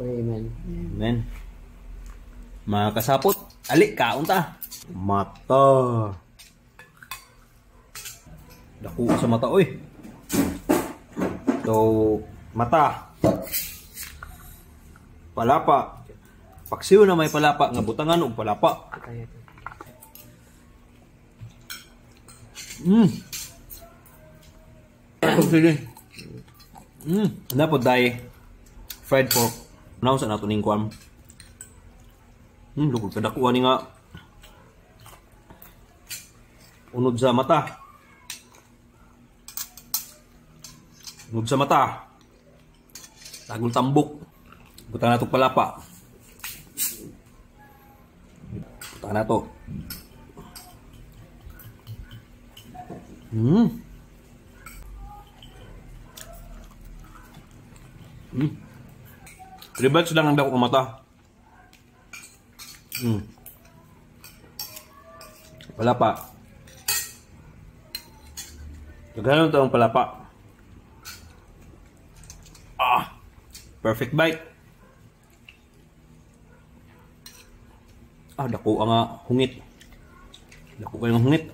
Amen. Amen. Mga kasapot, ali, kaon ta. Mata. Dako sa mata, oy. So, mata. Palapa. Paksiw na may palapa, nga butangan og palapa. Sige. Dapat dai fried pork. Now sa nato ning kwan. Lugod kadako ani nga. Unod sa mata. Unod sa mata. Tagol tambok. Butan nato palapa. Butan nato. Relax lang ang dako ng mata. Palapa. Gagano ito ang palapa. Perfect bite. Dako ang hungit. Dako kayong hungit.